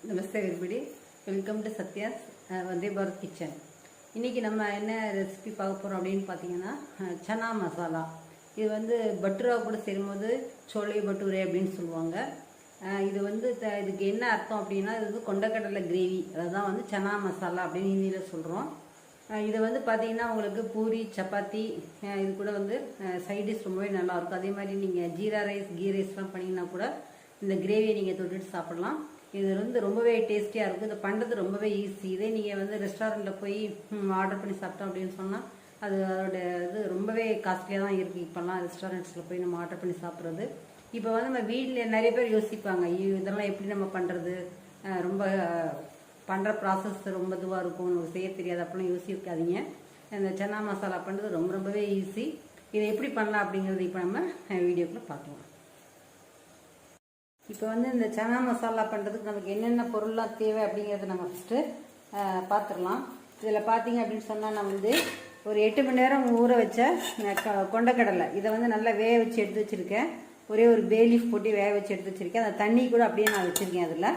Namaste everybody, welcome to Sathya's Vande Bharat kitchen. இன்றைக்கி நம்ம என்ன ரெசிபி பார்க்க போகிறோம் அப்படின்னு பார்த்தீங்கன்னா சனா மசாலா. இது வந்து பட்டுரா கூட சேரும்போது சோலை பட்டூரே அப்படின்னு சொல்லுவாங்க. இது வந்து இதுக்கு என்ன அர்த்தம் அப்படின்னா இது வந்து கொண்டக்கடலை கிரேவி, அதுதான் வந்து சனா மசாலா அப்படின்னு ஹிந்தியில் சொல்கிறோம். இதை வந்து பார்த்தீங்கன்னா உங்களுக்கு பூரி சப்பாத்தி இது கூட வந்து சைட் டிஷ் ரொம்பவே நல்லாயிருக்கும். அதே மாதிரி நீங்கள் ஜீரா ரைஸ் கீ ரைஸ்லாம் பண்ணிங்கன்னா கூட இந்த கிரேவியை நீங்கள் தொட்டுட்டு சாப்பிட்லாம். இது வந்து ரொம்பவே டேஸ்டியாக இருக்கும். இதை பண்ணுறது ரொம்பவே ஈஸி. இதே நீங்கள் வந்து ரெஸ்டாரண்ட்டில் போய் ஆர்டர் பண்ணி சாப்பிட்டோம் அப்படின்னு சொன்னால் அதோட இது ரொம்பவே காஸ்ட்லியாக தான் இருக்குது. இப்போல்லாம் ரெஸ்டாரண்ட்ஸில் போய் நம்ம ஆர்டர் பண்ணி சாப்பிட்றது. இப்போ வந்து நம்ம வீட்டில் நிறைய பேர் யோசிப்பாங்க, இதெல்லாம் எப்படி நம்ம பண்ணுறது, ரொம்ப பண்ணுற ப்ராசஸ் ரொம்ப இதுவாக இருக்கும், நமக்கு செய்ய தெரியாது அப்படிலாம் யோசிக்காதீங்க. இந்த சன்னா மசாலா பண்ணுறது ரொம்பவே ஈஸி. இதை எப்படி பண்ணலாம் அப்படிங்கிறது இப்போ நம்ம வீடியோக்குள்ளே பார்க்கலாம். இப்போ வந்து இந்த சனா மசாலா பண்ணுறதுக்கு நமக்கு என்னென்ன பொருள்லாம் தேவை அப்படிங்கிறத நம்ம ஃபஸ்ட்டு பார்த்துடலாம். இதில் பார்த்தீங்க அப்படின்னு சொன்னால் நான் வந்து ஒரு 8 மணி நேரம் ஊற வச்ச கொண்டக்கடலை இதை வந்து நல்லா வேக வச்சு எடுத்து வச்சுருக்கேன். ஒரே ஒரு பே லீஃப் போட்டு வேக வச்சு எடுத்து வச்சுருக்கேன். அந்த தண்ணி கூட அப்படியே நான் வச்சுருக்கேன் அதில்.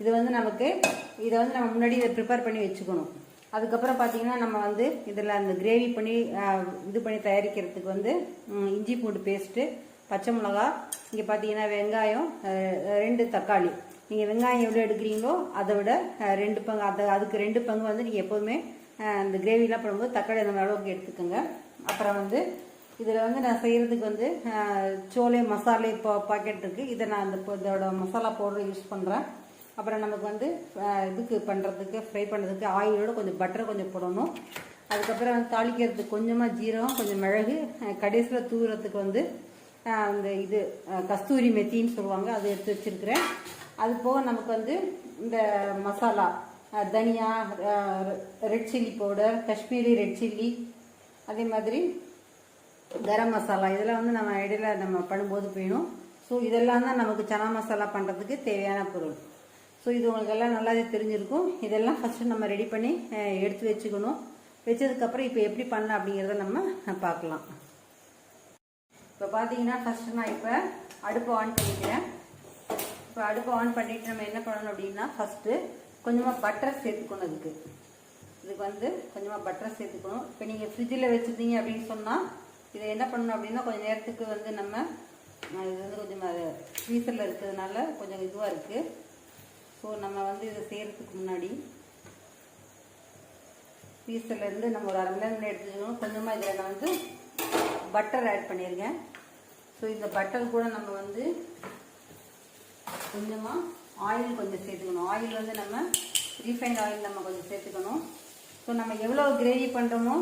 இது வந்து நமக்கு இதை வந்து நம்ம முன்னாடி இதை ப்ரிப்பேர் பண்ணி வச்சுக்கணும். அதுக்கப்புறம் பார்த்தீங்கன்னா நம்ம வந்து இதில் அந்த கிரேவி பண்ணி இது பண்ணி தயாரிக்கிறதுக்கு வந்து இஞ்சி பூண்டு பேஸ்ட்டு, பச்சை மிளகா, இங்கே பார்த்தீங்கன்னா வெங்காயம், 2 தக்காளி. நீங்கள் வெங்காயம் எவ்வளோ எடுக்கிறீங்களோ அதை விட 2 பங்கு, அதுக்கு 2 பங்கு வந்து நீங்கள் எப்போதுமே அந்த கிரேவிலாம் பண்ணும்போது தக்காளி அந்த அளவுக்கு எடுத்துக்கோங்க. அப்புறம் வந்து இதில் வந்து நான் செய்கிறதுக்கு வந்து சோலை மசாலை பாக்கெட் இருக்குது. இதை நான் இதோட மசாலா பவுடர் யூஸ் பண்ணுறேன். அப்புறம் நமக்கு வந்து இதுக்கு பண்ணுறதுக்கு ஃப்ரை பண்ணுறதுக்கு ஆயிலோட கொஞ்சம் பட்டரை கொஞ்சம் போடணும். அதுக்கப்புறம் வந்து தாளிக்கிறதுக்கு கொஞ்சமாக ஜீரகம், கொஞ்சம் மிளகு, கடைசியில் தூவுறதுக்கு வந்து அந்த இது கஸ்தூரி மெத்தின்னு சொல்லுவாங்க, அது எடுத்து வச்சுருக்கிறேன். அது போக நமக்கு வந்து இந்த மசாலா தனியா, red chilli powder, Kashmiri red chilli, அதே மாதிரி கரம் மசாலா, இதெல்லாம் வந்து நம்ம இடையில நம்ம பண்ணும்போது வேணும். ஸோ இதெல்லாம் தான் நமக்கு சனா மசாலா பண்ணுறதுக்கு தேவையான பொருள். ஸோ இது உங்களுக்கு எல்லாம் நல்லாவே தெரிஞ்சிருக்கும். இதெல்லாம் ஃபஸ்ட்டு நம்ம ரெடி பண்ணி எடுத்து வச்சுக்கணும். வச்சதுக்கப்புறம் இப்போ எப்படி பண்ணலாம் அப்படிங்கிறத நம்ம பார்க்கலாம். இப்போ பார்த்தீங்கன்னா ஃபஸ்ட்டு நான் இப்போ அடுப்பை ஆன் பண்ணிக்கிறேன். இப்போ அடுப்பை ஆன் பண்ணிவிட்டு நம்ம என்ன பண்ணணும் அப்படின்னா ஃபஸ்ட்டு கொஞ்சமாக பட்டர் சேர்த்துக்கணும். இதுக்கு வந்து கொஞ்சமாக பட்டர் சேர்த்துக்கணும். இப்போ நீங்கள் ஃப்ரிட்ஜில் வச்சுருந்தீங்க அப்படின்னு சொன்னால் இதை என்ன பண்ணணும் அப்படின்னா கொஞ்சம் நேரத்துக்கு வந்து நம்ம இது வந்து கொஞ்சம் ஃப்ரீசரில் இருக்கிறதுனால கொஞ்சம் இதுவாக இருக்குது. ஸோ நம்ம வந்து இதை செய்கிறதுக்கு முன்னாடி ஃப்ரீசர்லேருந்து நம்ம ஒரு 1/2 மணி நேரம் எடுத்துக்கணும். கொஞ்சமாக இதில் நான் வந்து பட்டர் ஆட் பண்ணியிருக்கேன். ஸோ இந்த பட்டர் கூட நம்ம வந்து கொஞ்சமாக ஆயில் கொஞ்சம் சேர்த்துக்கணும். ஆயில் வந்து நம்ம ரீஃபைண்ட் ஆயில் நம்ம கொஞ்சம் சேர்த்துக்கணும். ஸோ நம்ம எவ்வளோ கிரேவி பண்ணுறோமோ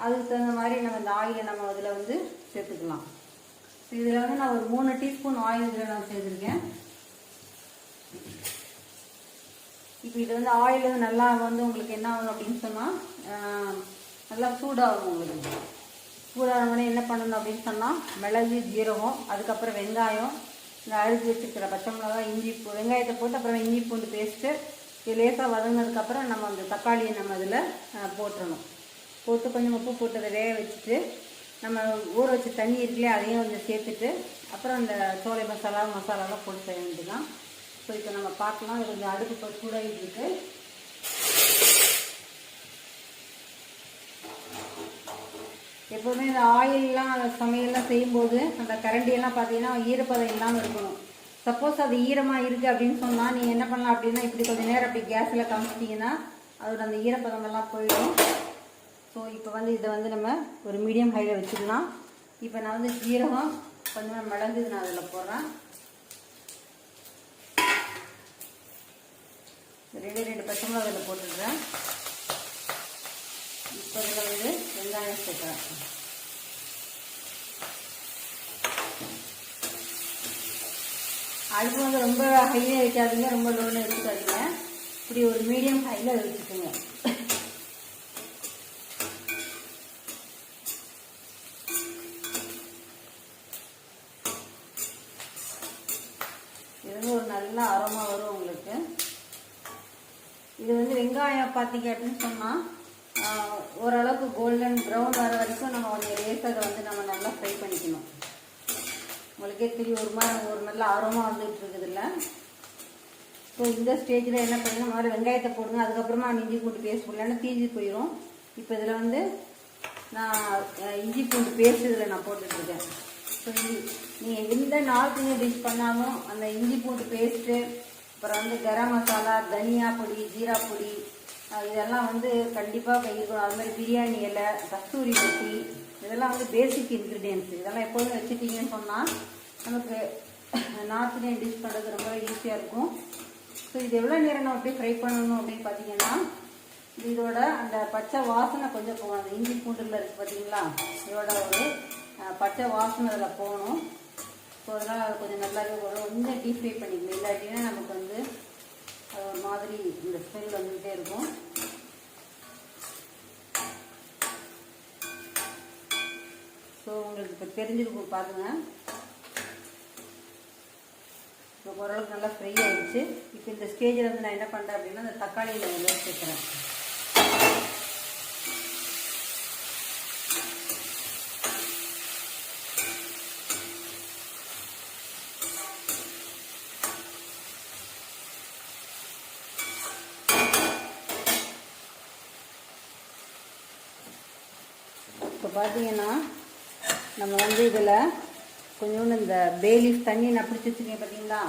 அதுக்கு தகுந்த மாதிரி நம்ம இந்த ஆயிலை நம்ம அதில் வந்து சேர்த்துக்கலாம். ஸோ இதில் வந்து நான் ஒரு 3 டீஸ்பூன் ஆயில் இதில் நான் சேர்த்துருக்கேன். இப்போ இது வந்து ஆயில் வந்து நல்லா வந்து உங்களுக்கு என்ன ஆகும் அப்படின்னு சொன்னால் நல்லா சூடாகும். உங்களுக்கு சூடானோடனே என்ன பண்ணணும் அப்படின்னு சொன்னால் மிளகு, ஜீரகம், அதுக்கப்புறம் வெங்காயம், இந்த அழுத்தி வச்சுருக்கிற பச்சை மிளகாய், இஞ்சி வெங்காயத்தை போட்டு அப்புறம் இஞ்சி பூண்டு பேஸ்ட்டு இது லேசாக வதங்கினதுக்கப்புறம் நம்ம அந்த தக்காளியை நம்ம அதில் போட்டுடணும். போட்டு கொஞ்சம் உப்பு போட்டு அதை வேக வச்சுட்டு நம்ம ஊற வச்ச தண்ணி இருக்குல்லையே அதையும் கொஞ்சம் சேர்த்துட்டு அப்புறம் அந்த சோலை மசாலாலாம் போட்டு செய்ய வேண்டியதுதான். ஸோ இப்போ நம்ம பார்க்கலாம். இது கொஞ்சம் அடுப்பு இப்போ சூடாகிட்டு இருக்கு. எப்போதுமே இந்த ஆயிலெலாம் சமையல்லாம் செய்யும்போது அந்த கரண்டியெல்லாம் பார்த்தீங்கன்னா ஈரப்பதம் இல்லாமல் இருக்கணும். சப்போஸ் அது ஈரமாக இருக்குது அப்படின்னு சொன்னால் நீங்கள் என்ன பண்ணலாம் அப்படின்னா இப்படி கொஞ்சம் நேரம் அப்படி கேஸில் காமிச்சிட்டிங்கன்னா அதோட அந்த ஈரப்பதமெல்லாம் போயிடும். ஸோ இப்போ வந்து இதை வந்து நம்ம ஒரு மீடியம் ஹையில் வச்சுக்கலாம். இப்போ நான் வந்து ஜீரகம் கொஞ்சம் மிளகு நான் அதில் போடுறேன். 2 பச்சை மிளகா அதில் போட்டுடுறேன். இப்போ இதில் வந்து வெங்காயம் சேர்க்குறேன். அடுப்பு வந்து ரொம்ப ஹையில் வைக்காதீங்க, ரொம்ப லோவில் வச்சுக்காதீங்க. இப்படி ஒரு மீடியம் ஹையில் வச்சுக்கோங்க. இது வந்து ஒரு நல்ல அரோமா வரும் உங்களுக்கு. இது வந்து வெங்காயம் பார்த்தீங்க அப்படின்னு சொன்னால் ஓரளவுக்கு கோல்டன் ப்ரௌன் வர வரைக்கும் நம்ம கொஞ்சம் லேசாக வந்து நம்ம நல்லா ஃப்ரை பண்ணிக்கணும். உங்களுக்கே தெரியும் ஒரு நல்ல ஆர்வமாக வந்துட்டு இருக்குது. இல்லை ஸோ இந்த ஸ்டேஜில் என்ன பண்ணுங்க, முதல்ல வெங்காயத்தை போடுங்க, அதுக்கப்புறமா இஞ்சி பூண்டு பேஸ்ட் போடலன்னா தீஞ்சு போயிடும். இப்போ இதில் வந்து நான் இஞ்சி பூண்டு பேஸ்ட் இதில் நான் போட்டுட்ருக்கேன். ஸோ நீங்கள் எந்த நார்த் இந்தியன் டிஷ் பண்ணாலும் அந்த இஞ்சி பூண்டு பேஸ்ட்டு, அப்புறம் வந்து கரம் மசாலா, தனியா பொடி, ஜீரா பொடி, இதெல்லாம் வந்து கண்டிப்பாக இருக்கணும். அது மாதிரி பிரியாணி இலை, கஸ்தூரி ரொட்டி, இதெல்லாம் வந்து பேசிக் இன்க்ரீடியன்ஸ். இதெல்லாம் எப்போதும் வச்சுட்டிங்கன்னு சொன்னால் நமக்கு நார்த் இந்தியன் டிஷ் பண்ணுறது ரொம்ப ஈஸியாக இருக்கும். ஸோ இது எவ்வளோ நேரம் நம்ம அப்படியே ஃப்ரை பண்ணணும் அப்படின்னு பார்த்தீங்கன்னா, இதோட அந்த பச்சை வாசனை கொஞ்சம் போகணும். அந்த இஞ்சி பூண்டுல இருக்குது பார்த்தீங்களா, இதோட ஒரு பச்சை வாசனை அதில் போகணும். ஸோ அதனால் கொஞ்சம் நல்லாவே கொஞ்சம் டீப் ஃப்ரை பண்ணிக்கணும். இல்லாட்டினா நமக்கு வந்து அது ஒரு மாதிரி இந்த ஸ்மெல் வந்துகிட்டே இருக்கும். ஸோ உங்களுக்கு இப்போ தெரிஞ்சிருக்கும் பாருங்க. இப்போ ஓரளவுக்கு நல்லா ஃப்ரை ஆகிடுச்சு. இப்போ இந்த ஸ்டேஜில் வந்து நான் என்ன பண்ணுறேன் அப்படின்னா, அந்த தக்காளியில் வந்து சேர்க்குறேன். இப்போ பார்த்தீங்கன்னா நம்ம வந்து இதில் கொஞ்சோண்டு இந்த பே லீஃப் தண்ணி நான் பிடிச்சி வச்சுருக்கேன் பார்த்தீங்களா,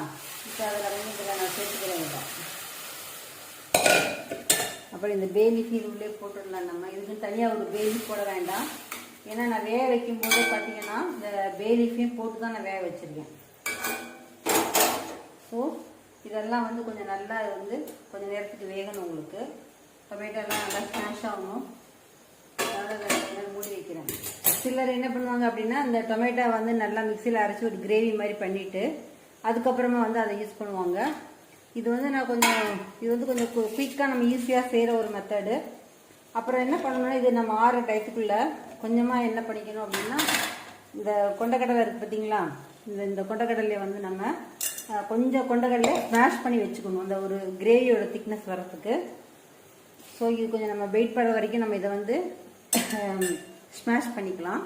இப்போ அதில் வந்து இதில் நான் சேர்த்துக்கிறேன். இல்லை அப்புறம் இந்த பே லீஃப் இது உள்ளே போட்டுடலாம். நம்ம இதுக்கு தனியாக ஒரு பே லீஃப் போட வேண்டாம். ஏன்னா நான் வேக வைக்கும்போது பார்த்தீங்கன்னா இந்த பே லீஃபையும் போட்டு தான் நான் வேக வச்சுருக்கேன். ஸோ இதெல்லாம் வந்து கொஞ்சம் நல்லா வந்து கொஞ்சம் நேரத்துக்கு வேகணும். உங்களுக்கு டொமேட்டோலாம் நல்லா ஸ்மாஷ் ஆகணும். அதனால் மூடி வைக்கிறேன். சிலர் என்ன பண்ணுவாங்க அப்படின்னா, அந்த டொமேட்டோ வந்து நல்லா மிக்சியில் அரைச்சி ஒரு கிரேவி மாதிரி பண்ணிவிட்டு அதுக்கப்புறமா வந்து அதை யூஸ் பண்ணுவாங்க. இது வந்து நான் இது வந்து கொஞ்சம் குயிக்காக நம்ம ஈஸியாக செய்கிற ஒரு மெத்தடு. அப்புறம் என்ன பண்ணணும்னா, இது நம்ம ஆற டயத்துக்குள்ளே கொஞ்சமாக என்ன பண்ணிக்கணும் அப்படின்னா, இந்த கொண்டக்கடலை இருக்குது பார்த்தீங்களா, இந்த கொண்டக்கடலையை வந்து நம்ம கொஞ்சம் கொண்டக்கடலையை ஸ்மாஷ் பண்ணி வச்சுக்கணும், அந்த ஒரு கிரேவியோட திக்னஸ் வர்றதுக்கு. ஸோ இது கொஞ்சம் நம்ம வெயிட் பண்ணுற வரைக்கும் நம்ம இதை வந்து ஸ்மாஷ் பண்ணிக்கலாம்.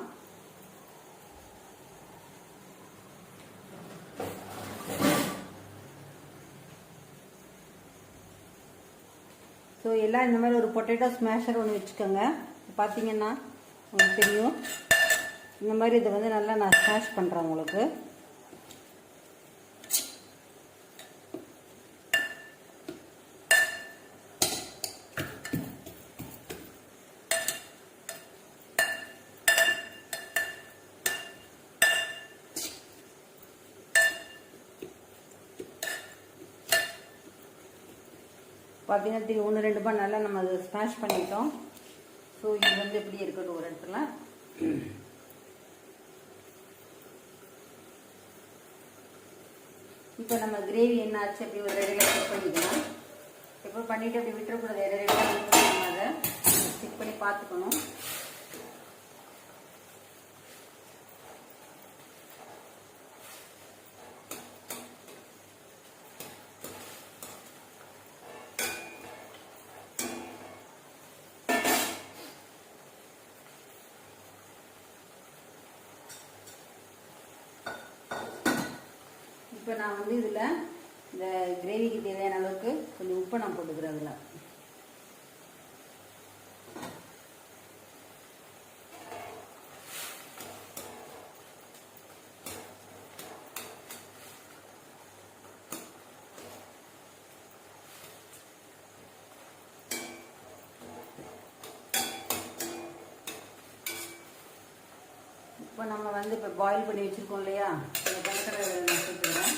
ஸோ எல்லாம் இந்த மாதிரி ஒரு பொட்டேட்டோ ஸ்மாஷர் ஒன்று வச்சுக்கோங்க. பார்த்தீங்கன்னா உங்களுக்கு தெரியும், இந்த மாதிரி இதை வந்து நல்லா நான் ஸ்மாஷ் பண்ணுறேன் உங்களுக்கு. பார்த்தீங்கன்னா திரும்பி 1-2 பால் நல்லா நம்ம அதை ஸ்மாஷ் பண்ணிட்டோம். ஸோ இது வந்து எப்படி இருக்கட்டும் ஒரு இடத்துல. இப்போ நம்ம கிரேவி என்ன ஆச்சு அப்படி ஒரு ரெடியாக செக் பண்ணிக்கலாம். இப்போ பண்ணிவிட்டு அப்படி விட்டுறக்கூடாது, ரெடியாக நம்ம அதை செக் பண்ணி பார்த்துக்கணும். இப்போ நான் வந்து இதில் இந்த கிரேவிக்கு தேவையான அளவுக்கு கொஞ்சம் உப்பை நான் போட்டுக்கிறேன். அதில் இப்போ நம்ம வந்து இப்போ பாயில் பண்ணி வச்சுருக்கோம் இல்லையா, இந்த கொண்டக்கடலை நான் சேர்த்துக்கிறேன்.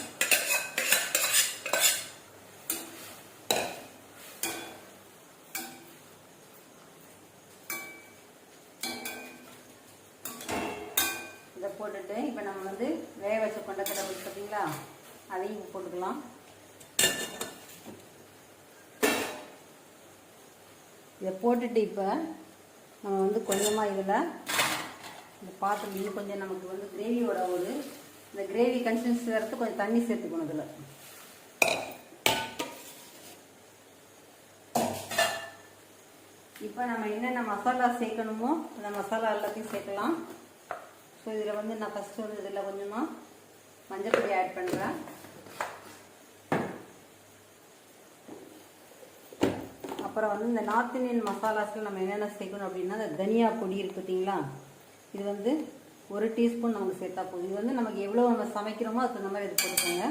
இதை போட்டுட்டு இப்போ நம்ம வந்து வேக வச்ச கொண்டக்கடலை பார்த்தீங்களா, அதையும் போட்டுக்கலாம். இதை போட்டுட்டு இப்போ நம்ம வந்து கொஞ்சமாக இதில் இந்த பாத்திரம் இன்னும் கொஞ்சம் நமக்கு வந்து கிரேவியோட இந்த கிரேவி கன்சிஸ்டன்சி வரது கொஞ்சம் தண்ணி சேர்த்துக்கணும். இதில் இப்போ நம்ம என்னென்ன மசாலா சேர்க்கணுமோ அந்த மசாலா எல்லாத்தையும் சேர்க்கலாம். ஸோ இதில் வந்து நான் ஃபஸ்ட்டு வந்து இதில் கொஞ்சமாக மஞ்சள் பொடி ஆட் பண்ணுறேன். அப்புறம் வந்து இந்த நார்த் இந்தியன் மசாலாஸில் நம்ம என்னென்ன சேர்க்கணும் அப்படின்னா இந்த தனியா பொடி இருக்குது பார்த்தீங்களா, இது வந்து 1 டீஸ்பூன் நமக்கு சேர்த்தா போதும். இது வந்து நமக்கு எவ்வளோ நம்ம சமைக்கிறோமோ அதுக்கு அந்த மாதிரி இது போட்டுக்கோங்க.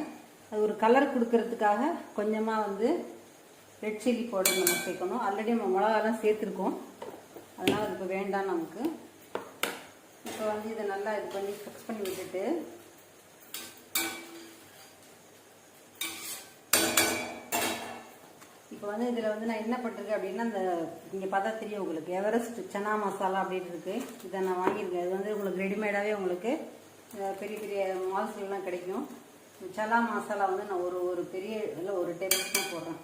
அது ஒரு கலர் கொடுக்கறதுக்காக கொஞ்சமாக வந்து ரெட் சில்லி பவுடர் நம்ம சேர்க்கணும். ஆல்ரெடி நம்ம மிளகாலாம் சேர்த்துருக்கோம், அதனால் அது இப்போ வேண்டாம் நமக்கு. இப்போ வந்து இதை நல்லா இது பண்ணி மிக்ஸ் பண்ணி விட்டுட்டு இப்போ வந்து இதில் வந்து நான் என்ன பண்ணிருக்கேன் அப்படின்னா, இந்த இங்கே பார்த்தா தெரியும் உங்களுக்கு எவரெஸ்ட் சனா மசாலா அப்படின்னு இருக்குது. இதை நான் வாங்கியிருக்கேன். இது வந்து உங்களுக்கு ரெடிமேடாகவே உங்களுக்கு பெரிய பெரிய மால்ஸ்லாம் கிடைக்கும். சனா மசாலா வந்து நான் ஒரு பெரிய இல்லை 1 டேபிள் ஸ்பூன் போடுறேன்.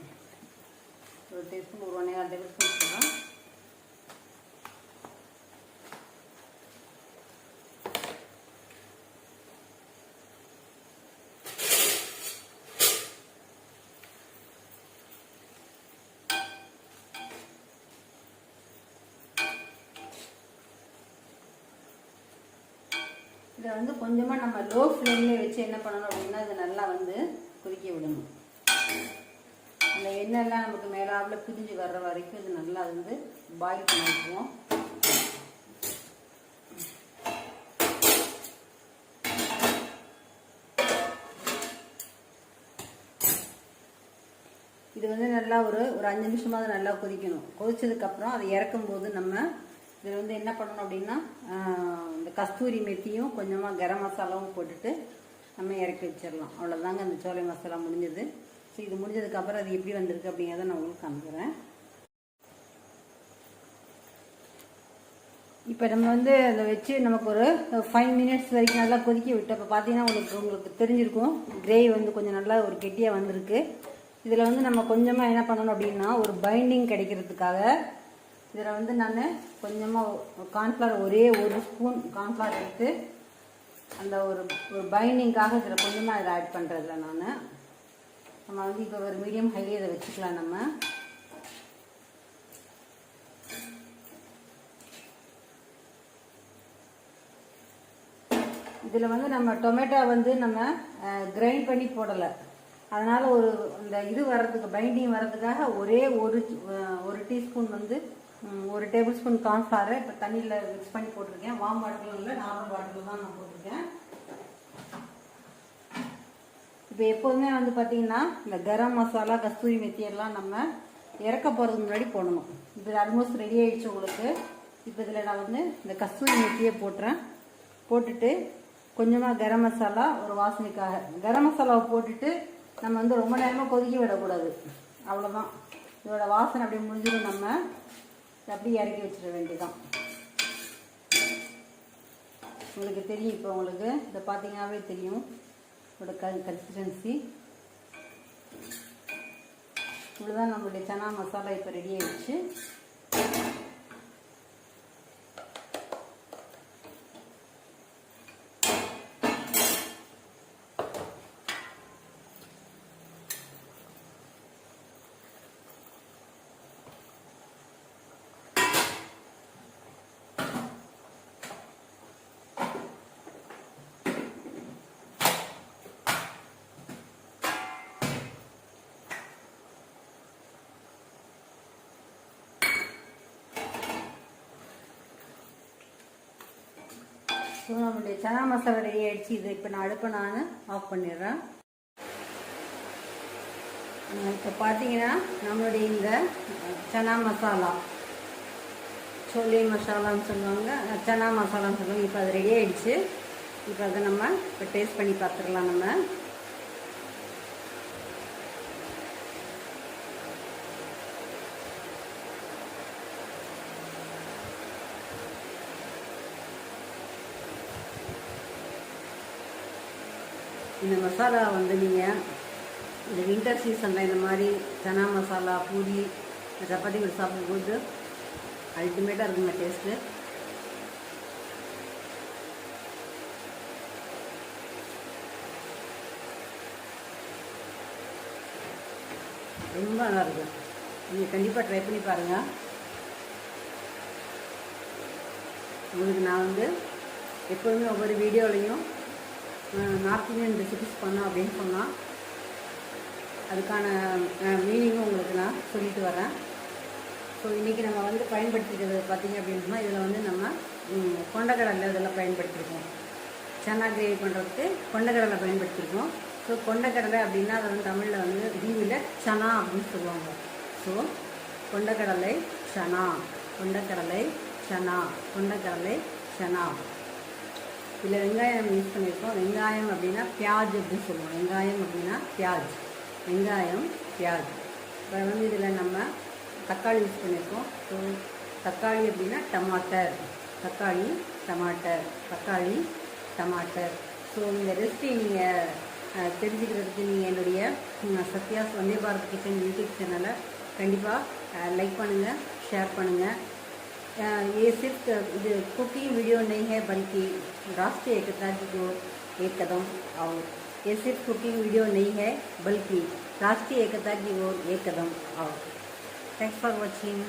1 டீஸ்பூன் 1.25 டேபிள் ஸ்பூன் போடுறேன். இதை வந்து கொஞ்சமாக நம்ம லோ ஃப்ளேம்லேயே வச்சு என்ன பண்ணணும் அப்படின்னா, இதை நல்லா வந்து கொதிக்க விடணும். அந்த எண்ணெய்லாம் நமக்கு மேலாவில் பிரிஞ்சு வர்ற வரைக்கும் இது நல்லா வந்து பாயில் பண்ணி விட்டுருவோம். இது வந்து நல்லா ஒரு 5 நிமிஷமாவது நல்லா கொதிக்கணும். கொதிச்சதுக்கப்புறம் அதை இறக்கும் போது நம்ம இதில் வந்து என்ன பண்ணணும் அப்படின்னா, இந்த கஸ்தூரி மெத்தியும் கொஞ்சமாக கரம் மசாலாவும் போட்டுட்டு நம்ம இறக்கி வச்சிடலாம். அவ்வளோதாங்க, அந்த சோலை மசாலா முடிஞ்சது. ஸோ இது முடிஞ்சதுக்கப்புறம் அது எப்படி வந்திருக்கு அப்படிங்கிறத நான் உங்களுக்கு காமிக்கிறேன். இப்போ நம்ம வந்து அதை வச்சு நமக்கு ஒரு 5 மினிட்ஸ் வரைக்கும் நல்லா கொதிக்க விட்டு, இப்போ பார்த்தீங்கன்னா உங்களுக்கு தெரிஞ்சிருக்கும் கிரேவி வந்து கொஞ்சம் நல்லா ஒரு கெட்டியாக வந்திருக்கு. இதில் வந்து நம்ம கொஞ்சமாக என்ன பண்ணணும் அப்படின்னா, ஒரு பைண்டிங் கிடைக்கிறதுக்காக இதில் வந்து நான் கொஞ்சமாக கார்ன்ஃப்ளவர் ஒரே 1 ஸ்பூன் கார்ன்ஃப்ளவர் எடுத்து அந்த ஒரு பைண்டிங்காக இதில் கொஞ்சமாக இதில் ஆட் பண்ணுறதில்ல. நம்ம வந்து இப்போ ஒரு மீடியம் ஹைலே இதை வச்சுக்கலாம். நம்ம இதில் வந்து நம்ம டொமேட்டோ வந்து நம்ம கிரைண்ட் பண்ணி போடலை, அதனால் இந்த இது வர்றதுக்கு பைண்டிங் வர்றதுக்காக ஒரே ஒரு டீஸ்பூன் வந்து 1 டேபிள் ஸ்பூன் கார்ன்ஃப்ளவரை இப்போ தண்ணியில் மிக்ஸ் பண்ணி போட்டிருக்கேன். வார்ம் வாட்டரில் இல்லை, நார்மல் வாட்டரில் தான் நான் போட்டிருக்கேன். இப்போ எப்போதுமே வந்து பார்த்தீங்கன்னா இந்த கரம் மசாலா கஸ்தூரி மெத்தியெல்லாம் நம்ம இறக்க போகிறதுக்கு முன்னாடி போடணும். இப்போ ஆல்மோஸ்ட் ரெடி ஆகிடுச்சு உங்களுக்கு. இப்போ இதில் நான் வந்து இந்த கஸ்தூரி மெத்தியை போட்டுட்டு கொஞ்சமாக கரம் மசாலா ஒரு வாசனைக்காக கரம் மசாலாவை போட்டுட்டு நம்ம வந்து ரொம்ப நேரமாக கொதிக்க விடக்கூடாது. அவ்வளோதான், இதோட வாசனை அப்படியே முடிஞ்சிடும். நம்ம அப்படியே இறக்கி வச்சிட வேண்டியதான். உங்களுக்கு தெரியும், இப்போ உங்களுக்கு இதை பார்த்தீங்கன்னாவே தெரியும் இதோட கன்சிஸ்டன்சி. இவ்வளோதான் நம்மளுடைய சனா மசாலா இப்போ ரெடி ஆகிடுச்சு. ஸோ நம்மளுடைய சனா மசாலா ரெடி ஆகிடுச்சு. இது இப்போ நான் அடுப்பை ஆஃப் பண்ணிடுறேன். இப்போ பார்த்தீங்கன்னா நம்மளுடைய இந்த சனா மசாலா சோலை மசாலான்னு சொல்லுவாங்க, சனா மசாலான்னு சொல்லுவாங்க. இப்போ அது ரெடி ஆகிடுச்சு. இப்போ அதை நம்ம இப்போ டேஸ்ட் பண்ணி பார்த்துக்கலாம். நம்ம இந்த மசாலா வந்து நீங்கள் இந்த வின்டர் சீசனில் இந்த மாதிரி சனா மசாலா பூரி சப்பாத்தி கூட சாப்பிடும்போது அல்டிமேட்டாக இருக்குங்க டேஸ்ட்டு. ரொம்ப நல்லாயிருக்கும். நீங்கள் கண்டிப்பாக ட்ரை பண்ணி பாருங்கள். உங்களுக்கு நான் வந்து எப்போதுமே ஒவ்வொரு வீடியோலையும் நார்த் இந்தியன் ரெசிபிஸ் பண்ணோம் அப்படின்னு சொன்னால் அதுக்கான மீனிங்கும் உங்களுக்கு நான் சொல்லிட்டு வரேன். ஸோ இன்றைக்கி நம்ம வந்து பயன்படுத்திக்கிறது பார்த்திங்க அப்படின்னு சொன்னால் இதில் வந்து நம்ம கொண்டக்கடலை இதெல்லாம் பயன்படுத்தியிருக்கோம். சன்னா கிரேவி பண்ணுறதுக்கு கொண்டக்கடலை பயன்படுத்தியிருக்கோம். ஸோ கொண்டக்கடலை அப்படின்னா அதை வந்து தமிழில் வந்து ஹிந்தியில் சனா அப்படின்னு சொல்லுவாங்க. ஸோ கொண்டக்கடலை சனா, கொண்டக்கடலை சனா, கொண்டக்கடலை சனா. இதில் வெங்காயம் நம்ம யூஸ் பண்ணியிருக்கோம். வெங்காயம் அப்படின்னா பியாஜ் அப்படின்னு சொல்லுவோம். வெங்காயம் அப்படின்னா பியாஜ், வெங்காயம் பியாஜ். இப்போ வந்து இதில் நம்ம தக்காளி யூஸ் பண்ணியிருக்கோம். ஸோ தக்காளி அப்படின்னா டமாட்டர், தக்காளி டமாட்டர், தக்காளி டமாட்டர். ஸோ இந்த ரெசிபி நீங்கள் தெரிஞ்சுக்கிறதுக்கு நீங்கள் என்னுடைய சத்யாஸ் வந்தே பாரத் கிச்சன் யூடியூப் சேனலை கண்டிப்பாக லைக் பண்ணுங்கள், ஷேர் பண்ணுங்கள். ये सिर्फ कुकिंग वीडियो नहीं है बल्कि राष्ट्रीय एकता की ओर एक कदम आओ. ये सिर्फ कुकिंग वीडियो नहीं है बल्कि राष्ट्रीय एकता की ओर एक कदम आओ. Thanks for watching.